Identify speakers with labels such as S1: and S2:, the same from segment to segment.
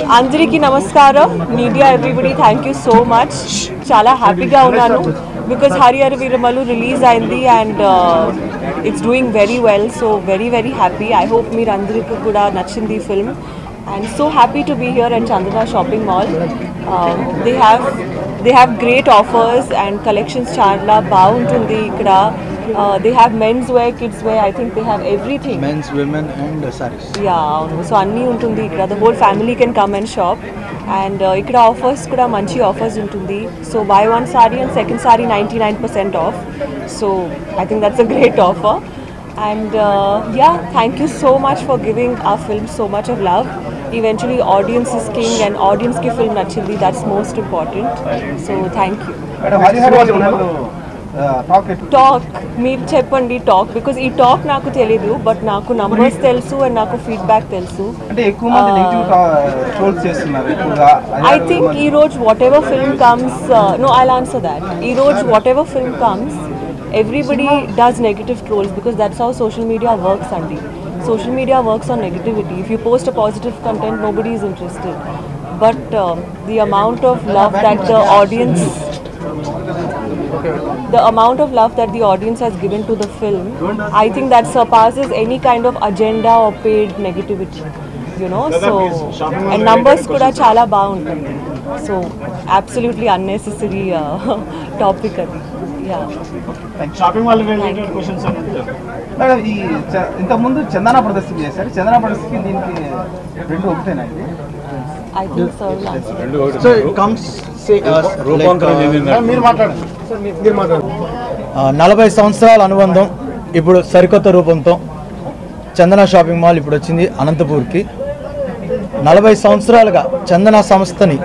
S1: Andriki namaskaram, media everybody, thank you so much. Chala happy ga unnanu because Harihara Veeramalu release ayindi and it's doing very well. So very happy. I hope meer andariki kuda nachindi film. And so happy to be here at Chandana Shopping Mall. They have great offers and collections chala baaguntundi ikkada. They have men's wear, kids wear. I think they have everything.
S2: Men's, women, and sarees.
S1: Yeah, so anni untundi ikkada. The whole family can come and shop. And ikkada offers kuda manchi offers untundi. So buy one saree and second saree 99% off. So I think that's a great offer. And yeah, thank you so much for giving our film so much of love. Eventually audience is king and audience ki film nachindi, that's most important. So thank you. Talk మీరు చెప్పండి talk because ఈ talk నాకు తెలియదు but నాకు numbers తెలుసు and నాకు feedback తెలుసు. I think ఈ రోజు whatever film comes no I'll answer that. ఈ రోజు whatever film comes everybody does negative trolls because that's how social media works, Andy. Social media works on negativity. If you post a positive content, nobody is interested. But the amount of love that the audience has given to the film, I think that surpasses any kind of agenda or paid negativity, you know. So and numbers kuda chala baaguntundi. So absolutely unnecessary topic adi. Yeah.
S3: Shopping mall related questions
S2: madam, ఈ ఇంతకుముందు చందన ప్రదర్శన చేశారు. చందన ప్రదర్శనకి దీనికి రెండు ఒకటేనా ఇది?
S1: I think so.
S2: So it comes say
S3: మీరు మాట్లాడండి.
S4: 40 సంవత్సరాల అనుబంధం ఇప్పుడు సరికొత్త రూపంతో చందన షాపింగ్ మాల్ ఇప్పుడు వచ్చింది అనంతపూర్కి. 40 సంవత్సరాలుగా చందన సంస్థని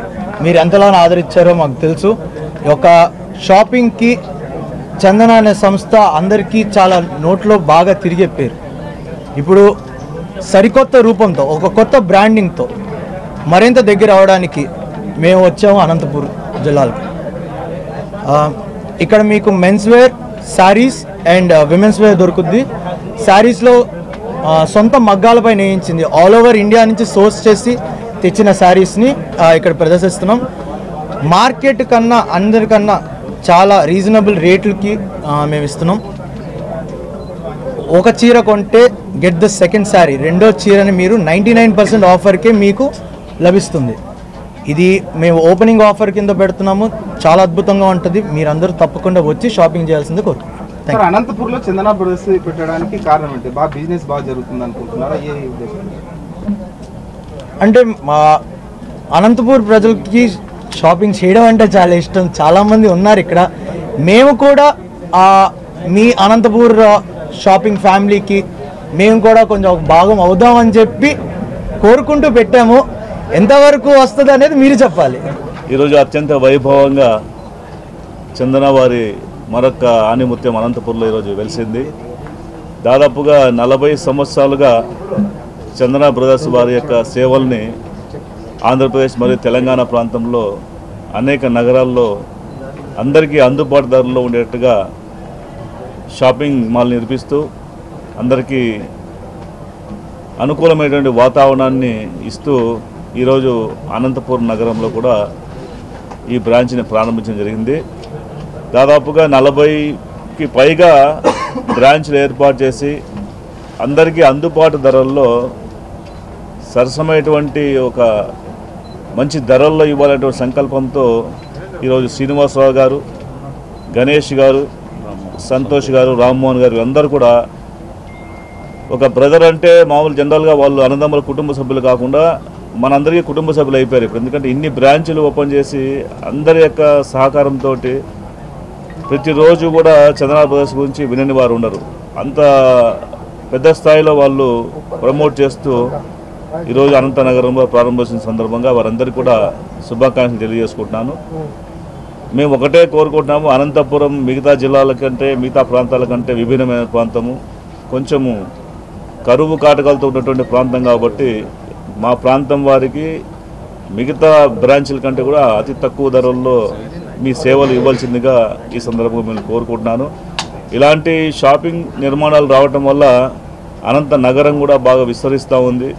S4: మీరు ఎంతలా ఆదరించారో మాకు తెలుసు. ఒక షాపింగ్కి చందన అనే సంస్థ అందరికీ చాలా నోట్లో బాగా తిరిగే పేరు. ఇప్పుడు సరికొత్త రూపంతో ఒక కొత్త బ్రాండింగ్తో మరింత దగ్గర అవడానికి మేము వచ్చాము అనంతపూర్ జిల్లాలో. ఇక్కడ మీకు men's wear, sarees and women's wear దొరుకుద్ది. శారీస్లో సొంత మగ్గాలపై నేయించింది ఆల్ ఓవర్ ఇండియా నుంచి సోర్స్ చేసి తెచ్చిన శారీస్ని ఇక్కడ ప్రదర్శిస్తున్నాం. మార్కెట్ కన్నా అందరికన్నా చాలా రీజనబుల్ రేట్లకి మేము ఇస్తున్నాం. ఒక చీర కొంటే గెట్ ద సెకండ్ శారీ, రెండో చీరని మీరు 99% ఆఫర్కే మీకు లభిస్తుంది. ఇది మేము ఓపెనింగ్ ఆఫర్ కింద పెడుతున్నాము. చాలా అద్భుతంగా ఉంటుంది. మీరందరూ తప్పకుండా వచ్చి షాపింగ్ చేయాల్సింది కోరుకుంటున్నాం.
S2: అనంతపూర్లో చందన బ్రదర్స్ పెట్టడానికి కారణం ఏంటి? బాగా బిజినెస్ బాగా జరుగుతుంది అనుకుంటున్నారా? ఏ ఉద్దేశం
S4: అంటే మా అనంతపూర్ ప్రజలకి షాపింగ్ చేయడం అంటే చాలా ఇష్టం. చాలామంది ఉన్నారు ఇక్కడ. మేము కూడా మీ అనంతపూర్ షాపింగ్ ఫ్యామిలీకి మేము కూడా కొంచెం ఒక భాగం అవుదామని చెప్పి కోరుకుంటూ పెట్టాము. ఎంతవరకు వస్తుంది అనేది మీరు చెప్పాలి.
S5: ఈరోజు అత్యంత వైభవంగా చందన వారి మరొక ఆణిముత్యం అనంతపూర్లో ఈరోజు వెలిసింది. దాదాపుగా 40 సంవత్సరాలుగా చందన బ్రదర్స్ వారి యొక్క సేవల్ని ఆంధ్రప్రదేశ్ మరియు తెలంగాణ ప్రాంతంలో అనేక నగరాల్లో అందరికీ అందుబాటు ధరల్లో ఉండేట్టుగా షాపింగ్ మాల్ నిర్మిస్తూ అందరికీ అనుకూలమైనటువంటి వాతావరణాన్ని ఇస్తూ ఈరోజు అనంతపురం నగరంలో కూడా ఈ బ్రాంచ్ని ప్రారంభించడం జరిగింది. దాదాపుగా 40కి పైగా బ్రాంచ్లు ఏర్పాటు చేసి అందరికీ అందుబాటు ధరల్లో సరసమైనటువంటి ఒక మంచి ధరల్లో ఇవ్వాలనేటువంటి సంకల్పంతో ఈరోజు శ్రీనివాసరావు గారు, గణేష్ గారు, సంతోష్ గారు, రామ్మోహన్ గారు అందరూ కూడా ఒక బ్రదర్ అంటే మామూలు జనరల్గా వాళ్ళు అన్నదమ్ముల కుటుంబ సభ్యులు కాకుండా మనందరికీ కుటుంబ సభ్యులు అయిపోయారు ఇప్పుడు. ఎందుకంటే ఇన్ని బ్రాంచ్లు ఓపెన్ చేసి అందరి యొక్క సహకారంతో ప్రతిరోజు కూడా చందన బ్రదర్స్ గురించి వినని వారు ఉండరు. అంత పెద్ద స్థాయిలో వాళ్ళు ప్రమోట్ చేస్తూ ఈరోజు అనంత నగరంలో ప్రారంభించిన సందర్భంగా వారందరికీ కూడా శుభాకాంక్షలు తెలియజేసుకుంటున్నాను. మేము ఒకటే కోరుకుంటున్నాము, అనంతపురం మిగతా జిల్లాల కంటే మిగతా ప్రాంతాల కంటే విభిన్నమైన ప్రాంతము, కొంచెము కరువు కాటకాలతో ఉన్నటువంటి ప్రాంతం కాబట్టి మా ప్రాంతం వారికి మిగతా బ్రాంచ్ల కంటే కూడా అతి తక్కువ ధరల్లో మీ సేవలు ఇవ్వాల్సిందిగా ఈ సందర్భంగా నేను కోరుకుంటున్నాను. ఇలాంటి షాపింగ్ నిర్మాణాలు రావటం వల్ల అనంత నగరం కూడా బాగా విస్తరిస్తూ ఉంది.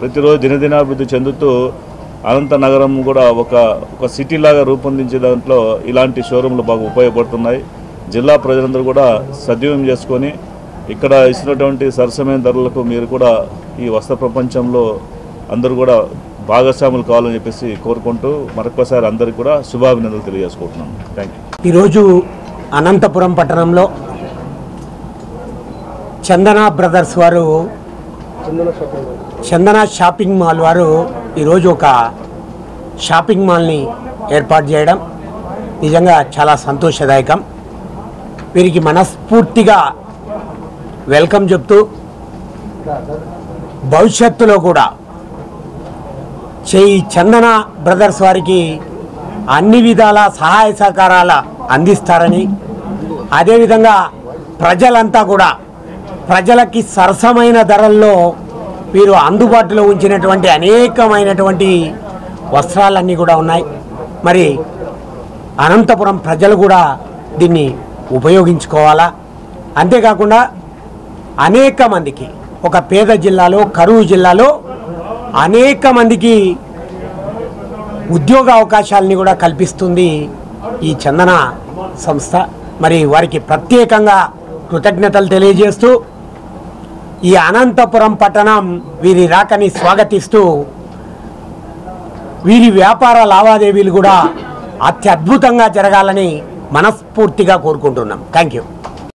S5: ప్రతిరోజు దినదినాభివృద్ధి చెందుతూ అనంత నగరం కూడా ఒక సిటీ లాగా రూపొందించే దాంట్లో ఇలాంటి షోరూంలు బాగా ఉపయోగపడుతున్నాయి. జిల్లా ప్రజలందరూ కూడా సద్వినియోగం చేసుకొని ఇక్కడ ఇస్తున్నటువంటి సరసమైన ధరలకు మీరు కూడా ఈ వస్త్ర ప్రపంచంలో అందరూ కూడా భాగస్వాములు కావాలని చెప్పేసి కోరుకుంటూ మరొకసారి అందరికీ కూడా శుభాభినందనలు తెలియజేసుకుంటున్నాను. Thank you.
S6: ఈరోజు అనంతపురం పట్టణంలో చందన బ్రదర్స్ వారు, చందన షాపింగ్ మాల్ వారు ఈరోజు ఒక షాపింగ్ మాల్ని ఏర్పాటు చేయడం నిజంగా చాలా సంతోషదాయకం. వీరికి మనస్ఫూర్తిగా వెల్కమ్ చెప్తూ భవిష్యత్తులో కూడా చందన బ్రదర్స్ వారికి అన్ని విధాల సహాయ సహకారాల అందిస్తారని, అదేవిధంగా ప్రజలంతా కూడా ప్రజలకి సరసమైన ధరల్లో వీరు అందుబాటులో ఉంచినటువంటి అనేకమైనటువంటి వస్త్రాలన్నీ కూడా ఉన్నాయి. మరి అనంతపురం ప్రజలు కూడా దీన్ని ఉపయోగించుకోవాలా. అంతేకాకుండా అనేక మందికి, ఒక పేద జిల్లాలో, కరువు జిల్లాలో అనేక మందికి ఉద్యోగ అవకాశాలని కూడా కల్పిస్తుంది ఈ చందన సంస్థ. మరి వారికి ప్రత్యేకంగా కృతజ్ఞతలు తెలియజేస్తూ ఈ అనంతపురం పట్టణం వీరి రాకని స్వాగతిస్తూ వీరి వ్యాపార లావాదేవీలు కూడా అత్యద్భుతంగా జరగాలని మనస్ఫూర్తిగా కోరుకుంటున్నాం. Thank you.